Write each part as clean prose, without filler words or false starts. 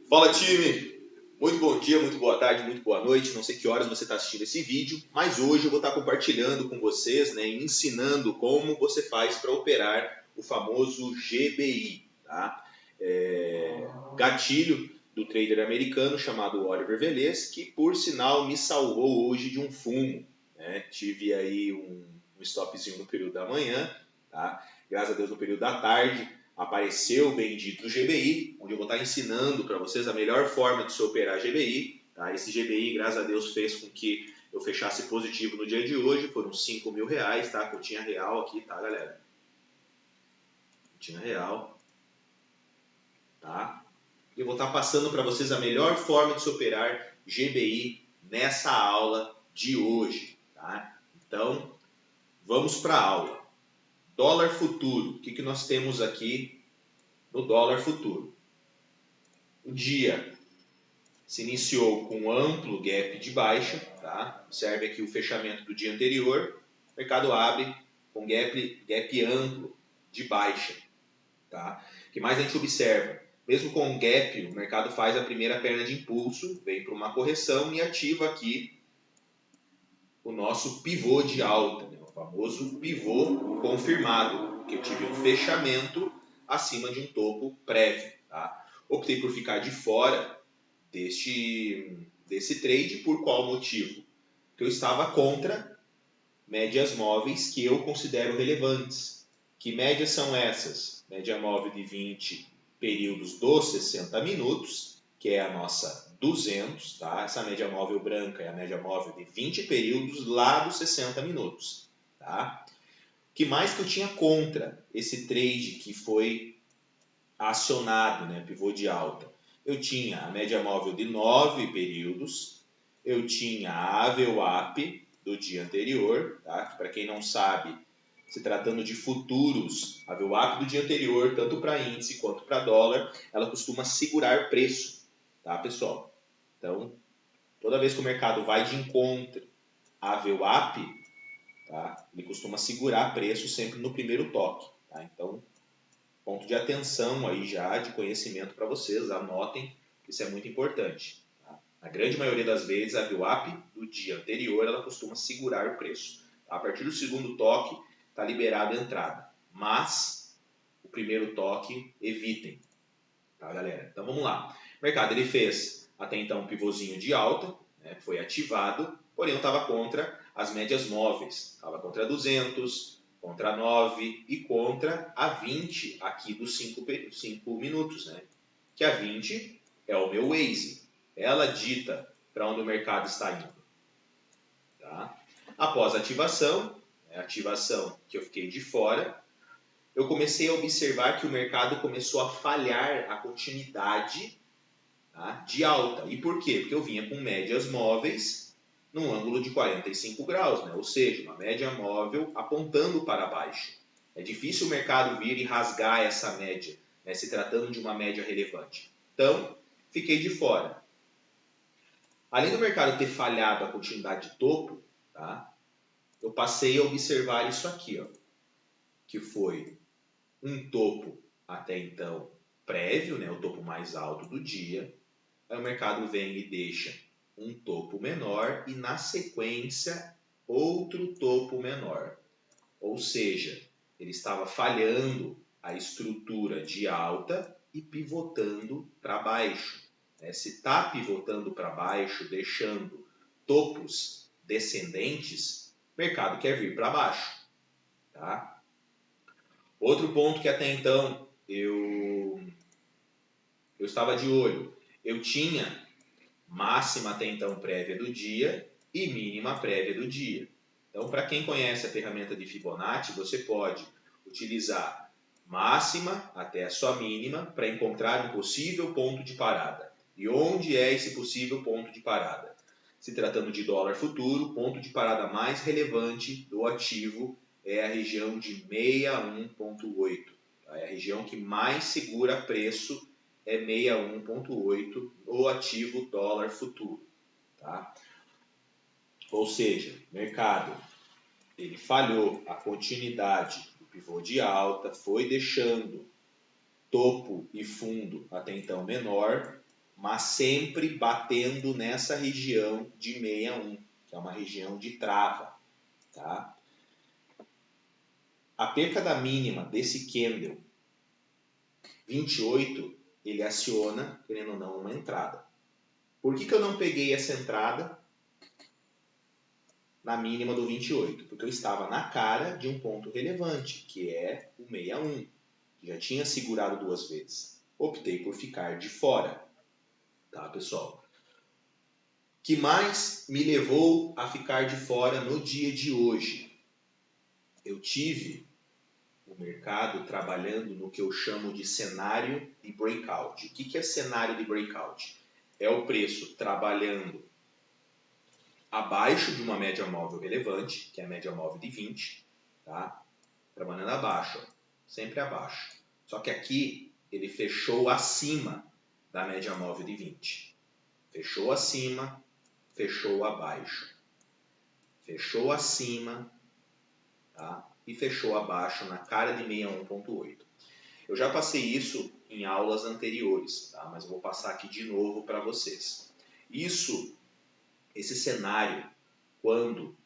Fala, time! Muito bom dia, muito boa tarde, muito boa noite. Não sei que horas você está assistindo esse vídeo, mas hoje eu vou estar compartilhando com vocês, ensinando como você faz para operar o famoso GBI, tá? Gatilho do trader americano chamado Oliver Velez, que por sinal me salvou hoje de um fumo, né? Tive aí um stopzinho no período da manhã, tá? Graças a Deus no período da tarde apareceu o bendito do GBI, onde eu vou estar ensinando para vocês a melhor forma de se operar GBI. Tá? Esse GBI, graças a Deus, fez com que eu fechasse positivo no dia de hoje, foram R$ 5.000, tá? Continha real aqui, tá, galera? Continha real, tá? E eu vou estar passando para vocês a melhor forma de se operar GBI nessa aula de hoje, tá? Então, vamos para a aula. Dólar futuro, o que nós temos aqui no dólar futuro? O dia se iniciou com um amplo gap de baixa, tá? Observe aqui o fechamento do dia anterior, o mercado abre com gap amplo de baixa, tá? O que mais a gente observa? Mesmo com um gap, o mercado faz a primeira perna de impulso, vem para uma correção e ativa aqui o nosso pivô de alta, né? O famoso pivô confirmado, que eu tive um fechamento acima de um topo prévio, tá? Optei por ficar de fora desse trade. Por qual motivo? Que eu estava contra médias móveis que eu considero relevantes. Que médias são essas? Média móvel de 20 períodos dos 60 minutos, que é a nossa 200, tá? Essa média móvel branca é a média móvel de 20 períodos lá dos 60 minutos, tá? O que mais que eu tinha contra esse trade que foi acionado, né, pivô de alta? Eu tinha a média móvel de 9 períodos, eu tinha a VWAP do dia anterior, tá? Para quem não sabe, se tratando de futuros, a VWAP do dia anterior, tanto para índice quanto para dólar, ela costuma segurar preço, tá, pessoal? Então, toda vez que o mercado vai de encontro à VWAP, tá, ele costuma segurar preço sempre no primeiro toque, tá? Então, ponto de atenção aí já, de conhecimento para vocês, anotem, isso é muito importante. Tá? Na grande maioria das vezes, a VWAP do dia anterior, ela costuma segurar o preço. Tá? A partir do segundo toque, está liberada a entrada, mas o primeiro toque, evitem. Tá, galera? Então, vamos lá. O mercado ele fez até então um pivôzinho de alta, né? Foi ativado, porém eu estava contra as médias móveis, estava contra 200, contra 9 e contra a 20 aqui dos 5 minutos, né? Que a 20 é o meu Waze. Ela dita para onde o mercado está indo. Tá? Após a ativação que eu fiquei de fora, eu comecei a observar que o mercado começou a falhar a continuidade, tá, de alta. E por quê? Porque eu vinha com médias móveis num ângulo de 45 graus, né? Ou seja, uma média móvel apontando para baixo. É difícil o mercado vir e rasgar essa média, né, se tratando de uma média relevante. Então, fiquei de fora. Além do mercado ter falhado a continuidade de topo, tá, eu passei a observar isso aqui, ó, que foi um topo até então prévio, né, o topo mais alto do dia. Aí o mercado vem e deixa um topo menor e na sequência outro topo menor. Ou seja, ele estava falhando a estrutura de alta e pivotando para baixo. Se está pivotando para baixo, deixando topos descendentes, o mercado quer vir para baixo. Tá? Outro ponto que até então eu estava de olho. Eu tinha máxima até então prévia do dia e mínima prévia do dia. Então, para quem conhece a ferramenta de Fibonacci, você pode utilizar máxima até a sua mínima para encontrar um possível ponto de parada. E onde é esse possível ponto de parada? Se tratando de dólar futuro, o ponto de parada mais relevante do ativo é a região de 61,8. É a região que mais segura preço, é 61,8 no ativo dólar futuro. Tá? Ou seja, o mercado ele falhou a continuidade do pivô de alta, foi deixando topo e fundo até então menor, mas sempre batendo nessa região de 61, que é uma região de trava. Tá? A perca da mínima desse candle 28, ele aciona, querendo ou não, uma entrada. Por que eu não peguei essa entrada na mínima do 28? Porque eu estava na cara de um ponto relevante, que é o 61, que já tinha segurado 2 vezes. Optei por ficar de fora. Tá, pessoal? O que mais me levou a ficar de fora no dia de hoje? Eu tive o mercado trabalhando no que eu chamo de cenário de breakout. O que é cenário de breakout? É o preço trabalhando abaixo de uma média móvel relevante, que é a média móvel de 20, tá? Trabalhando abaixo, sempre abaixo. Só que aqui ele fechou acima da média móvel de 20. Fechou acima, fechou abaixo. Fechou acima, tá? E fechou abaixo na cara de 61.8. Eu já passei isso em aulas anteriores, tá? Mas eu vou passar aqui de novo para vocês. Esse cenário, quando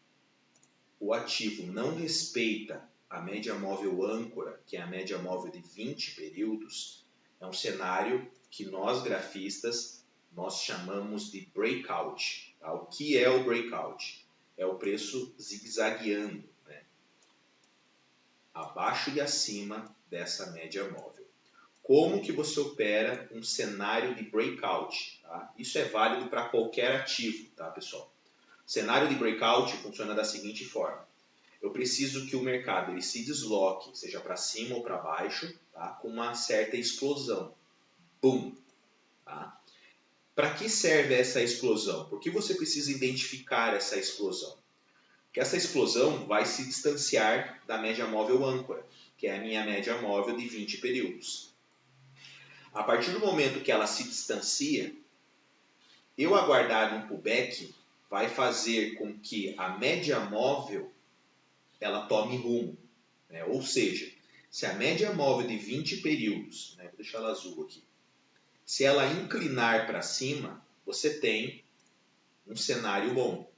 o ativo não respeita a média móvel âncora, que é a média móvel de 20 períodos, é um cenário que nós grafistas nós chamamos de breakout. Tá? O que é o breakout? É o preço zigue-zagueando, né? Abaixo e acima dessa média móvel. Como que você opera um cenário de breakout? Tá? Isso é válido para qualquer ativo, tá, pessoal? O cenário de breakout funciona da seguinte forma. Eu preciso que o mercado ele se desloque, seja para cima ou para baixo, tá? Com uma certa explosão. Boom! Tá? Para que serve essa explosão? Por que você precisa identificar essa explosão? Porque essa explosão vai se distanciar da média móvel âncora, que é a minha média móvel de 20 períodos. A partir do momento que ela se distancia, eu aguardar um pullback vai fazer com que a média móvel ela tome rumo. Né? Ou seja, se a média móvel de 20 períodos, né? Vou deixar ela azul aqui, se ela inclinar para cima, você tem um cenário bom.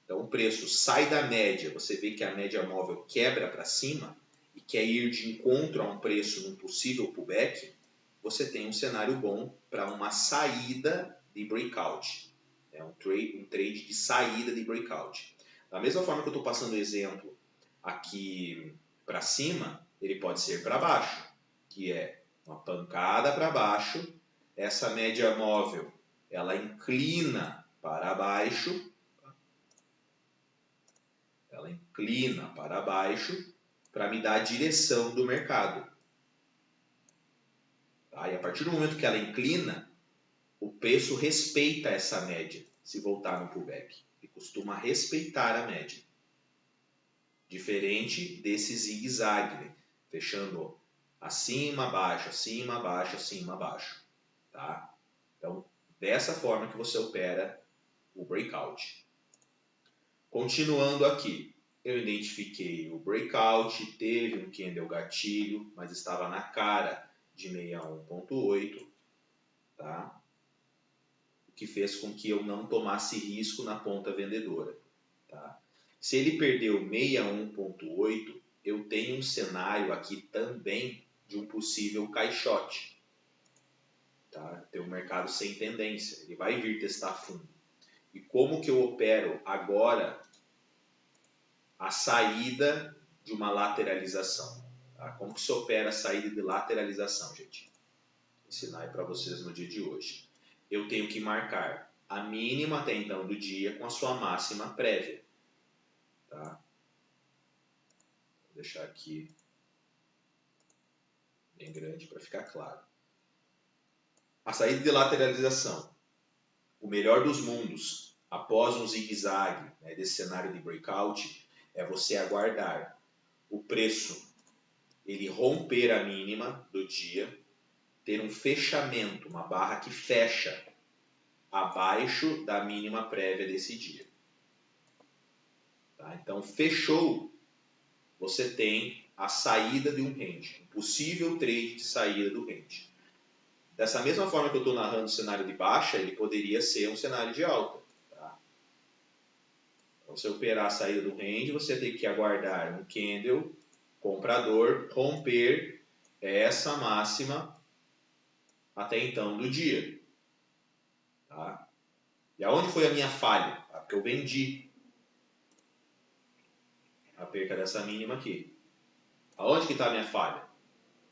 Então o preço sai da média, você vê que a média móvel quebra para cima e quer ir de encontro a um preço num possível pullback, você tem um cenário bom para uma saída de breakout. É um trade de saída de breakout. Da mesma forma que eu estou passando o exemplo aqui para cima, ele pode ser para baixo, que é uma pancada para baixo, essa média móvel ela inclina para baixo, para me dar a direção do mercado. Tá? E a partir do momento que ela inclina, o preço respeita essa média, se voltar no pullback. Ele costuma respeitar a média. Diferente desse zigue-zague, né? Fechando acima, abaixo, acima, abaixo, acima, abaixo. Tá? Então, dessa forma que você opera o breakout. Continuando aqui, eu identifiquei o breakout, teve um candle gatilho, mas estava na cara de 61.8, tá? O que fez com que eu não tomasse risco na ponta vendedora. Tá? Se ele perdeu 61.8, eu tenho um cenário aqui também de um possível caixote. Tá? Tem um mercado sem tendência, ele vai vir testar fundo. E como que eu opero agora a saída de uma lateralização? Tá? Como que se opera a saída de lateralização, gente? Vou ensinar aí para vocês no dia de hoje. Eu tenho que marcar a mínima até então do dia com a sua máxima prévia. Tá? Vou deixar aqui bem grande para ficar claro. A saída de lateralização, o melhor dos mundos, após um zigue-zague, né, desse cenário de breakout, é você aguardar o preço ele romper a mínima do dia, ter um fechamento, uma barra que fecha abaixo da mínima prévia desse dia. Tá? Então, fechou, você tem a saída de um range, um possível trade de saída do range. Dessa mesma forma que eu estou narrando o cenário de baixa, ele poderia ser um cenário de alta. Tá? Para você operar a saída do range, você tem que aguardar um candle comprador romper essa máxima até então do dia. Tá? E aonde foi a minha falha? Porque eu vendi a perca dessa mínima aqui. Aonde que está a minha falha?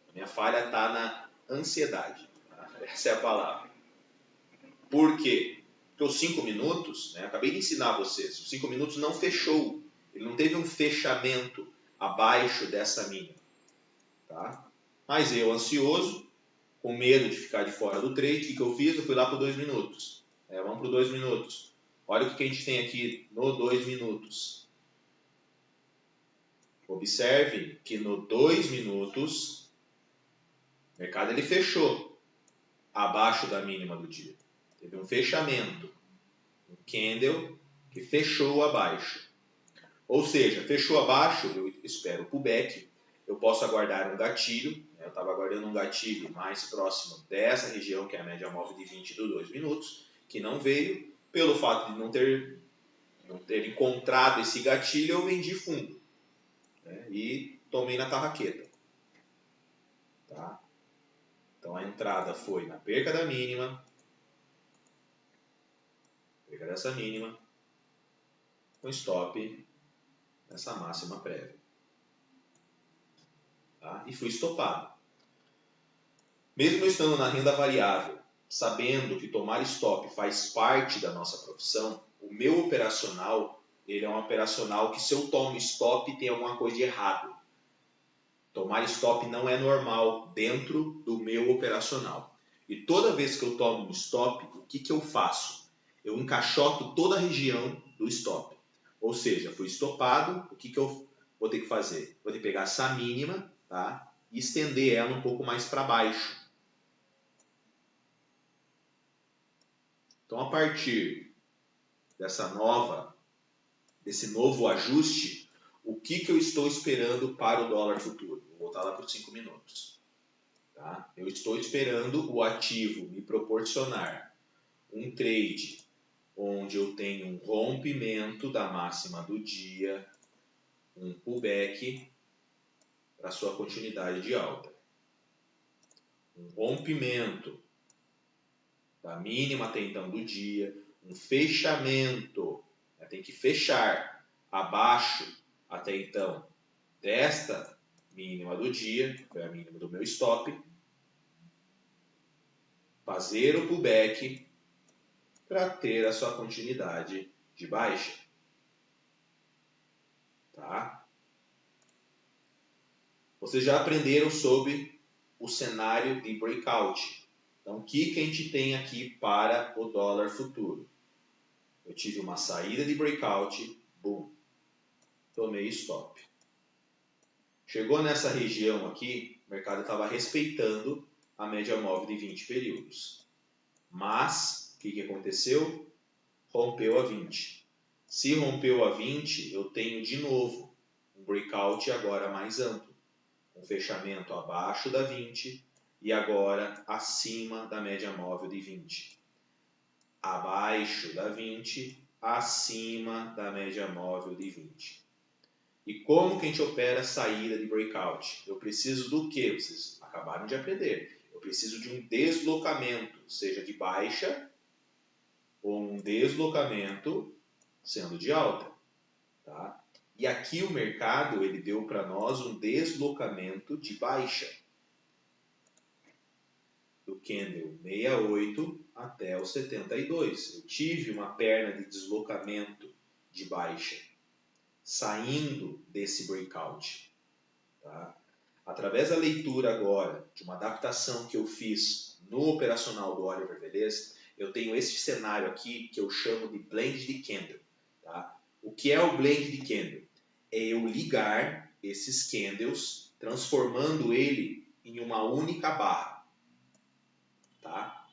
A minha falha está na ansiedade. Tá? Essa é a palavra. Por quê? Porque os 5 minutos, né, acabei de ensinar vocês, os 5 minutos não fechou. Ele não teve um fechamento abaixo dessa mínima. Tá? Mas eu, ansioso, com medo de ficar de fora do trade, o que eu fiz? Eu fui lá para 2 minutos. Vamos para 2 minutos. Olha o que a gente tem aqui no 2 minutos. Observe que no 2 minutos, o mercado ele fechou abaixo da mínima do dia. Teve um fechamento, um candle que fechou abaixo. Ou seja, fechou abaixo, eu espero o pullback, eu posso aguardar um gatilho, eu estava aguardando um gatilho mais próximo dessa região, que é a média móvel de 20 dos 2 minutos, que não veio, pelo fato de não ter encontrado esse gatilho, eu vendi fundo, né, e tomei na tarraqueta. Tá? Então a entrada foi na perca da mínima, perca dessa mínima, com stop nessa máxima prévia. Tá? E fui estopado. Mesmo estando na renda variável, sabendo que tomar stop faz parte da nossa profissão, o meu operacional, ele é um operacional que se eu tomo stop tem alguma coisa de errado. Tomar stop não é normal dentro do meu operacional. E toda vez que eu tomo um stop, o que eu faço? Eu encaixoto toda a região do stop. Ou seja, fui estopado, o que eu vou ter que fazer? Vou ter que pegar essa mínima, tá? E estender ela um pouco mais para baixo. Então, a partir desse novo ajuste, o que eu estou esperando para o dólar futuro? Vou voltar lá para os 5 minutos. Tá? Eu estou esperando o ativo me proporcionar um trade onde eu tenho um rompimento da máxima do dia, um pullback para sua continuidade de alta. Um rompimento da mínima até então do dia, um fechamento, tem que fechar abaixo até então desta mínima do dia, que foi a mínima do meu stop, fazer o pullback para ter a sua continuidade de baixa. Tá? Vocês já aprenderam sobre o cenário de breakout. Então, o que a gente tem aqui para o dólar futuro? Eu tive uma saída de breakout, boom, tomei stop. Chegou nessa região aqui, o mercado estava respeitando a média móvel de 20 períodos. Mas, o que aconteceu? Rompeu a 20. Se rompeu a 20, eu tenho de novo um breakout agora mais amplo. Um fechamento abaixo da 20 e agora acima da média móvel de 20. Abaixo da 20, acima da média móvel de 20. E como que a gente opera a saída de breakout? Eu preciso do quê? Vocês acabaram de aprender. Eu preciso de um deslocamento, seja de baixa ou um deslocamento sendo de alta. Tá? E aqui o mercado ele deu para nós um deslocamento de baixa. Do candle 68 até o 72. Eu tive uma perna de deslocamento de baixa, saindo desse breakout. Tá? Através da leitura agora, de uma adaptação que eu fiz no operacional do Oliver Velez, eu tenho esse cenário aqui que eu chamo de blend de candle. Tá? O que é o blend de candle? É eu ligar esses candles, transformando ele em uma única barra. Tá?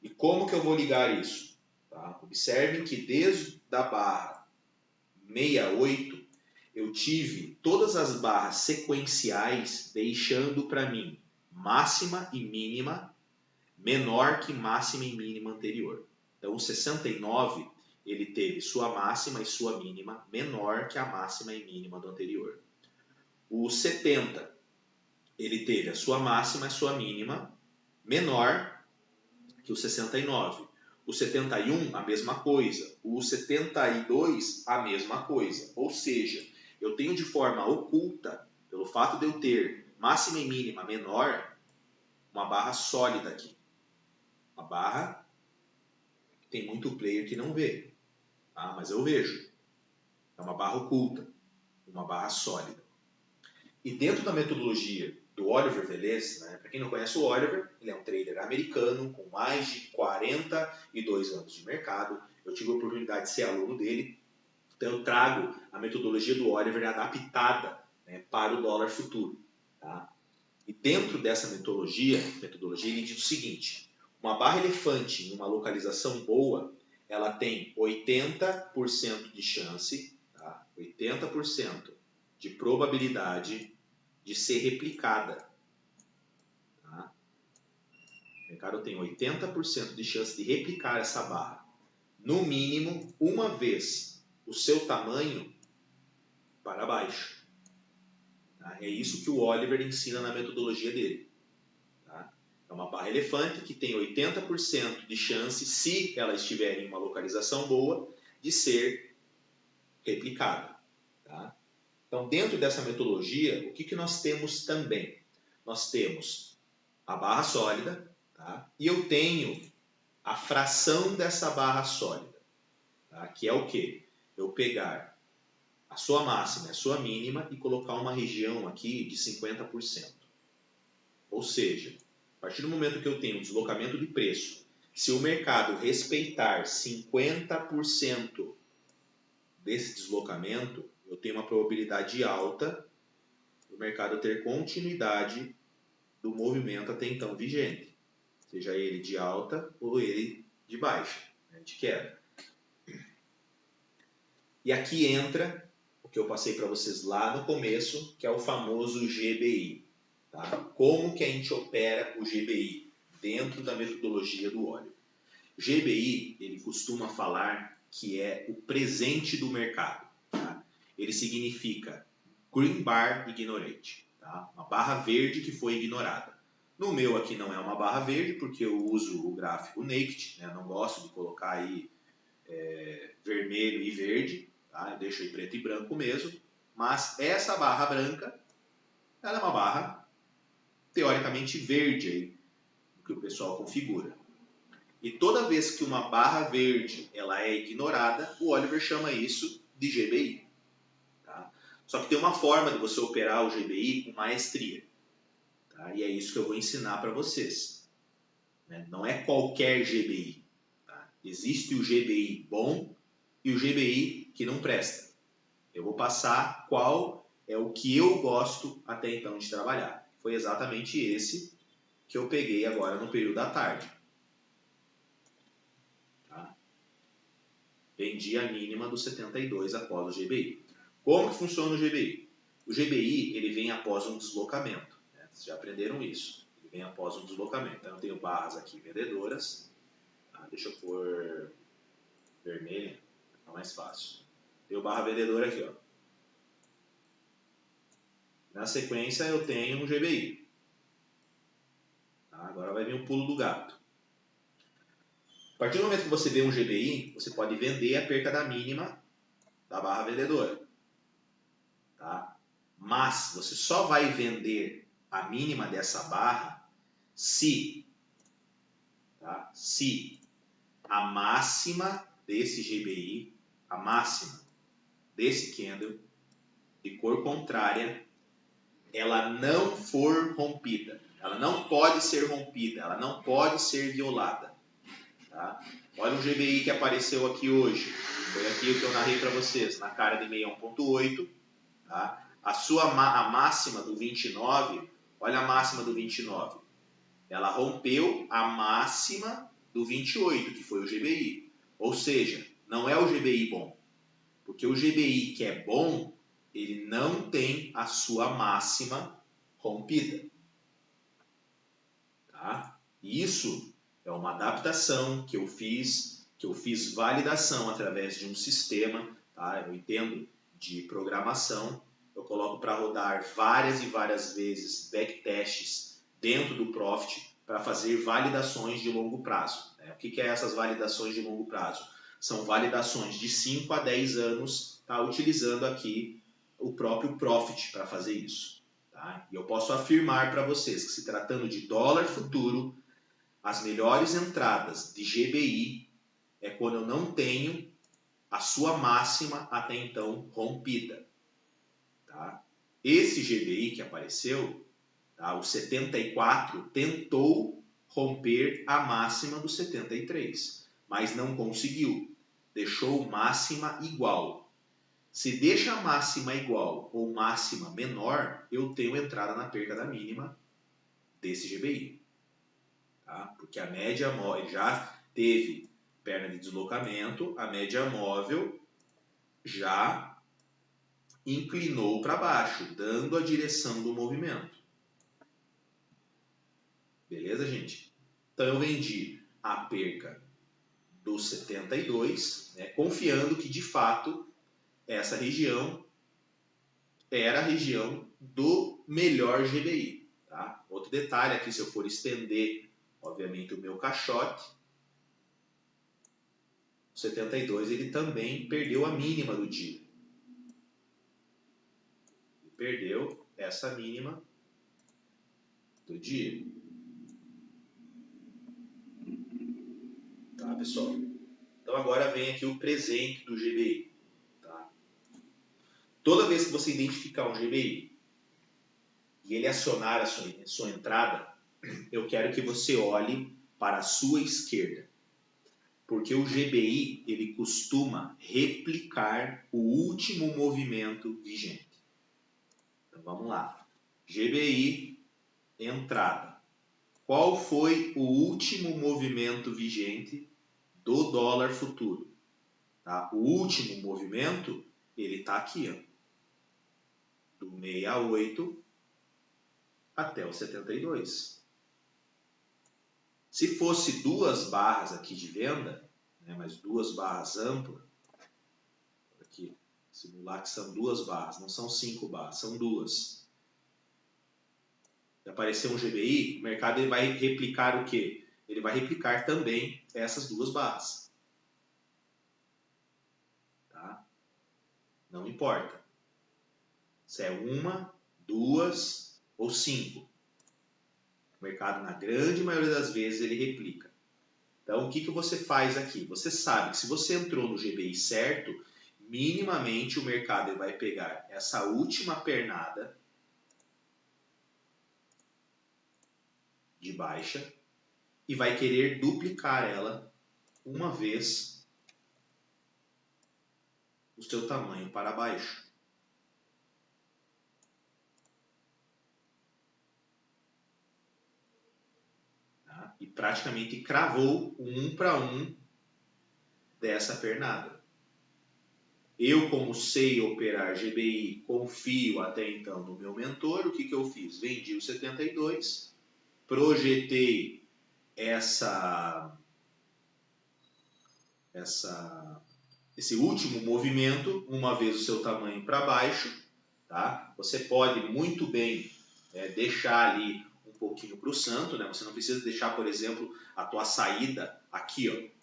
E como que eu vou ligar isso? Tá? Observe que desde a barra 68, eu tive todas as barras sequenciais deixando para mim máxima e mínima menor que máxima e mínima anterior. Então, o 69, ele teve sua máxima e sua mínima menor que a máxima e mínima do anterior. O 70, ele teve a sua máxima e sua mínima menor que o 69. O 71, a mesma coisa. O 72, a mesma coisa. Ou seja, eu tenho de forma oculta, pelo fato de eu ter máxima e mínima menor, uma barra sólida aqui. Uma barra que tem muito player que não vê, tá? Mas eu vejo. É uma barra oculta, uma barra sólida. E dentro da metodologia do Oliver Velez, né, para quem não conhece o Oliver, ele é um trader americano com mais de 42 anos de mercado. Eu tive a oportunidade de ser aluno dele, então eu trago a metodologia do Oliver adaptada, né, para o dólar futuro. Tá? E dentro dessa metodologia ele diz o seguinte: uma barra elefante em uma localização boa, ela tem 80% de chance, tá? 80% de probabilidade de ser replicada. Tá? O mercado tem 80% de chance de replicar essa barra. No mínimo, uma vez o seu tamanho para baixo. Tá? É isso que o Oliver ensina na metodologia dele. Tá? É uma barra elefante que tem 80% de chance, se ela estiver em uma localização boa, de ser replicada. Tá? Então, dentro dessa metodologia, o que nós temos também? Nós temos a barra sólida, tá? E eu tenho a fração dessa barra sólida, tá? Que é o quê? Eu pegar a sua máxima e a sua mínima e colocar uma região aqui de 50%. Ou seja, a partir do momento que eu tenho um deslocamento de preço, se o mercado respeitar 50% desse deslocamento, eu tenho uma probabilidade alta do mercado ter continuidade do movimento até então vigente, seja ele de alta ou ele de baixa, né, de queda. E aqui entra o que eu passei para vocês lá no começo, que é o famoso GBI. Tá? Como que a gente opera o GBI dentro da metodologia do Oliver? O GBI, ele costuma falar que é o presente do mercado. Tá? Ele significa Green Bar Ignorate, tá? Uma barra verde que foi ignorada. No meu aqui não é uma barra verde, porque eu uso o gráfico naked, né? Não gosto de colocar aí vermelho e verde, tá? Eu deixo aí preto e branco mesmo, mas essa barra branca, ela é uma barra teoricamente verde aí, que o pessoal configura. E toda vez que uma barra verde ela é ignorada, o Oliver chama isso de GBI. Tá? Só que tem uma forma de você operar o GBI com maestria. Tá? E é isso que eu vou ensinar para vocês. Né? Não é qualquer GBI. Tá? Existe o GBI bom e o GBI que não presta. Eu vou passar qual é o que eu gosto até então de trabalhar. Foi exatamente esse que eu peguei agora no período da tarde. Tá? Vendi a mínima do 72 após o GBI. Como que funciona o GBI? O GBI ele vem após um deslocamento. Né? Vocês já aprenderam isso. Ele vem após um deslocamento. Então eu tenho barras aqui vendedoras. Tá? Deixa eu pôr vermelha, fica mais fácil. Tenho barra vendedora aqui. Ó. Na sequência eu tenho um GBI. Tá? Agora vai vir o pulo do gato. A partir do momento que você vê um GBI, você pode vender a perca da mínima da barra vendedora. Tá? Mas você só vai vender a mínima dessa barra se a máxima desse GBI, a máxima desse candle de cor contrária, ela não for rompida. Ela não pode ser rompida, ela não pode ser violada. Tá? Olha o GBI que apareceu aqui hoje. Foi aqui o que eu narrei para vocês, na cara de 61.8. Tá? A máxima do 29, olha a máxima do 29. Ela rompeu a máxima do 28, que foi o GBI. Ou seja, não é o GBI bom. Porque o GBI que é bom, ele não tem a sua máxima rompida. E isso é uma adaptação que eu fiz validação através de um sistema, tá? Eu entendo de programação, eu coloco para rodar várias e várias vezes backtests dentro do Profit para fazer validações de longo prazo. Né? O que é essas validações de longo prazo? São validações de 5 a 10 anos, tá? Utilizando aqui o próprio Profit para fazer isso. Tá? E eu posso afirmar para vocês que, se tratando de dólar futuro, as melhores entradas de GBI é quando eu não tenho a sua máxima até então rompida. Tá? Esse GBI que apareceu, tá? O 74 tentou romper a máxima do 73, mas não conseguiu. Deixou máxima igual. Se deixa a máxima igual ou máxima menor, eu tenho entrada na perca da mínima desse GBI. Tá? Porque a média móvel já teve perna de deslocamento, a média móvel já inclinou para baixo, dando a direção do movimento. Beleza, gente? Então eu vendi a perca dos 72, né, confiando que de fato essa região era a região do melhor GBI. Tá? Outro detalhe aqui, se eu for estender, obviamente, o meu caixote, o 72 ele também perdeu a mínima do dia. Ele perdeu essa mínima do dia. Tá, pessoal? Então agora vem aqui o presente do GBI. Tá? Toda vez que você identificar um GBI e ele acionar a sua entrada, eu quero que você olhe para a sua esquerda. Porque o GBI ele costuma replicar o último movimento vigente. Então vamos lá. GBI, entrada. Qual foi o último movimento vigente do dólar futuro? Tá? O último movimento, ele está aqui, ó, do 68 até o 72. Se fosse duas barras aqui de venda, né, mas duas barras amplas, aqui, simular que são duas barras, não são 5 barras, são duas. Se aparecer um GBI, o mercado ele vai replicar o quê? Ele vai replicar também essas duas barras. Tá? Não importa se é uma, duas ou 5. O mercado, na grande maioria das vezes, ele replica. Então, o que você faz aqui? Você sabe que se você entrou no GBI certo, minimamente o mercado ele vai pegar essa última pernada de baixa e vai querer duplicar ela uma vez o seu tamanho para baixo. Tá? E praticamente cravou um para um dessa pernada. Eu, como sei operar GBI, confio até então no meu mentor, o que eu fiz? Vendi o 72, projetei esse último movimento, uma vez o seu tamanho para baixo. Tá? Você pode muito bem deixar ali um pouquinho para o santo, né? Você não precisa deixar, por exemplo, a tua saída aqui, ó,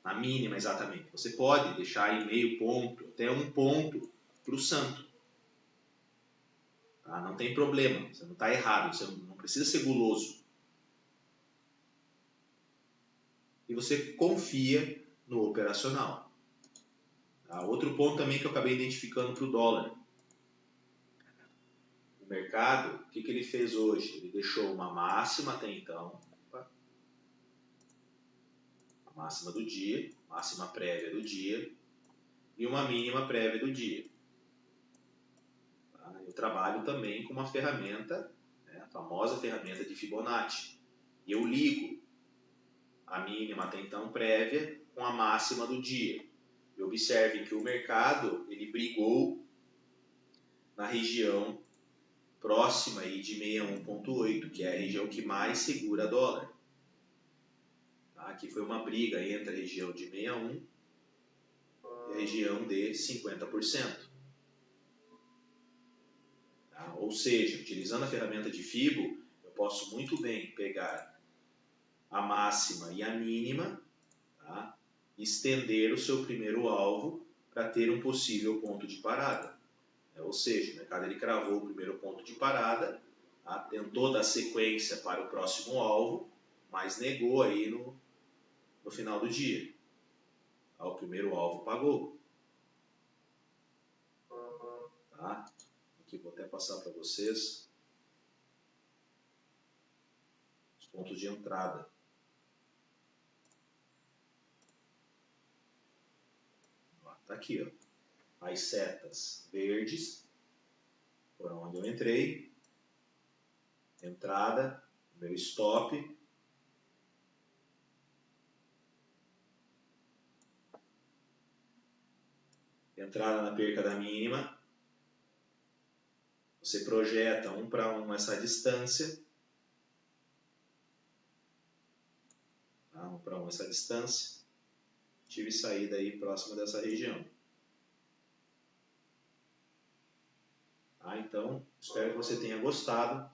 na mínima exatamente. Você pode deixar aí meio ponto, até um ponto para o santo. Tá? Não tem problema, você não está errado, você não precisa ser guloso. E você confia no operacional. Tá? Outro ponto também que eu acabei identificando para o dólar. O mercado, o que ele fez hoje? Ele deixou uma máxima até então, a máxima do dia, máxima prévia do dia, e uma mínima prévia do dia. Tá? Eu trabalho também com uma ferramenta, né, a famosa ferramenta de Fibonacci. E eu ligo a mínima até então prévia com a máxima do dia. E observem que o mercado ele brigou na região próxima aí de 61,8, que é a região que mais segura dólar. Aqui foi uma briga entre a região de 61 e a região de 50%. Tá? Ou seja, utilizando a ferramenta de FIBO, eu posso muito bem pegar a máxima e a mínima, tá? E estender o seu primeiro alvo para ter um possível ponto de parada. Ou seja, o mercado ele cravou o primeiro ponto de parada, tá? Tentou dar sequência para o próximo alvo, mas negou aí no final do dia. Tá? O primeiro alvo pagou. Tá? Aqui vou até passar para vocês os pontos de entrada. Está aqui, ó. As setas verdes foram onde eu entrei. Entrada, meu stop. Entrada na perca da mínima. Você projeta 1 para 1 essa distância. Tá? 1 para 1 essa distância. Tive saída aí próxima dessa região. Tá? Então, espero que você tenha gostado.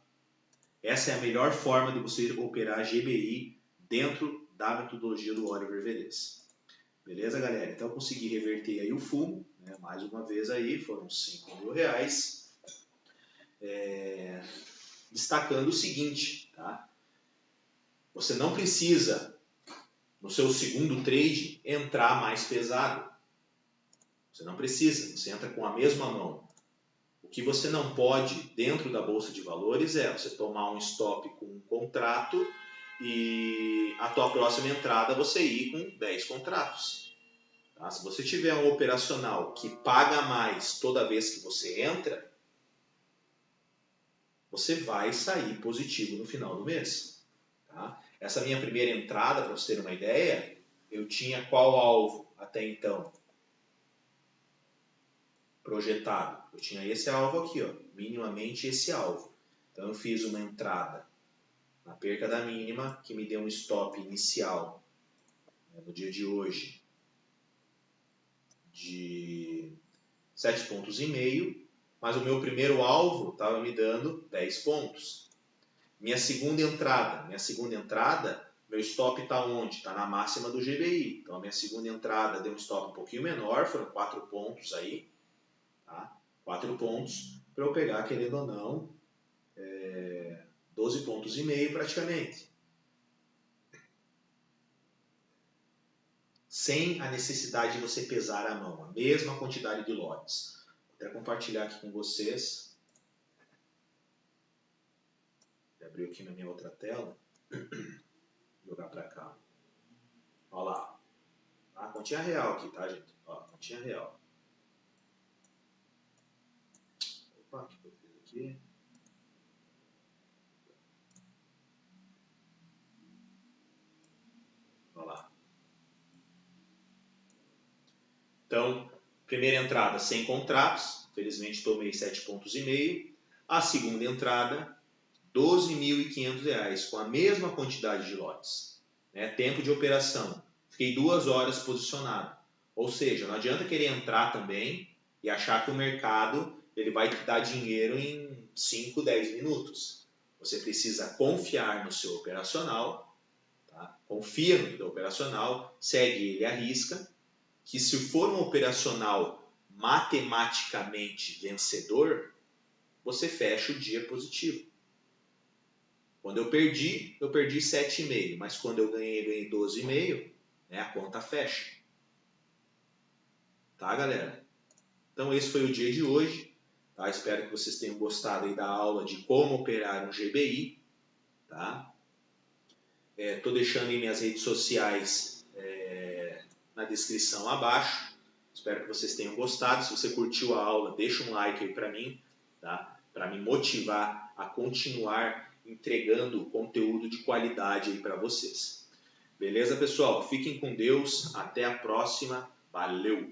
Essa é a melhor forma de você operar GBI dentro da metodologia do Oliver Velez. Beleza, galera? Então, eu consegui reverter aí o fumo, né? Mais uma vez aí, foram R$5.000. Destacando o seguinte, tá? Você não precisa, no seu segundo trade, entrar mais pesado. Você não precisa, você entra com a mesma mão. O que você não pode, dentro da Bolsa de Valores, é você tomar um stop com um contrato e a tua próxima entrada você ir com 10 contratos. Tá? Se você tiver um operacional que paga mais toda vez que você entra, você vai sair positivo no final do mês. Tá? Essa minha primeira entrada, para você ter uma ideia, eu tinha qual alvo até então? Projetado. Eu tinha esse alvo aqui, ó, minimamente esse alvo. Então eu fiz uma entrada na perca da mínima, que me deu um stop inicial, né, no dia de hoje, de 7,5 pontos, mas o meu primeiro alvo estava me dando 10 pontos. Minha segunda entrada, meu stop está onde? Está na máxima do GBI. Então a minha segunda entrada deu um stop um pouquinho menor, foram 4 pontos aí. Tá? 4 pontos para eu pegar, querendo ou não, 12,5 pontos praticamente. Sem a necessidade de você pesar a mão, a mesma quantidade de lotes. Vou até compartilhar aqui com vocês. Vou abrir aqui na minha outra tela. Jogar para cá. Olha lá. A continha real aqui, tá, gente? Ó, continha real. Opa, o que eu fiz aqui? Olha lá. Então, primeira entrada, 100 contratos. Felizmente, tomei 7,5 pontos. A segunda entrada, R$12.500, com a mesma quantidade de lotes. Né? Tempo de operação, fiquei 2 horas posicionado. Ou seja, não adianta querer entrar também e achar que o mercado ele vai te dar dinheiro em 5, 10 minutos. Você precisa confiar no seu operacional, tá? Confia no teu operacional, segue ele à risca, que se for um operacional matematicamente vencedor, você fecha o dia positivo. Quando eu perdi 7,5, mas quando eu ganhei 12,5, né, a conta fecha. Tá, galera? Então esse foi o dia de hoje. Tá? Espero que vocês tenham gostado aí da aula de como operar um GBI. Tá? Tô deixando aí minhas redes sociais na descrição abaixo. Espero que vocês tenham gostado. Se você curtiu a aula, deixa um like aí para mim, tá? Para me motivar a continuar entregando conteúdo de qualidade aí para vocês. Beleza, pessoal? Fiquem com Deus. Até a próxima. Valeu!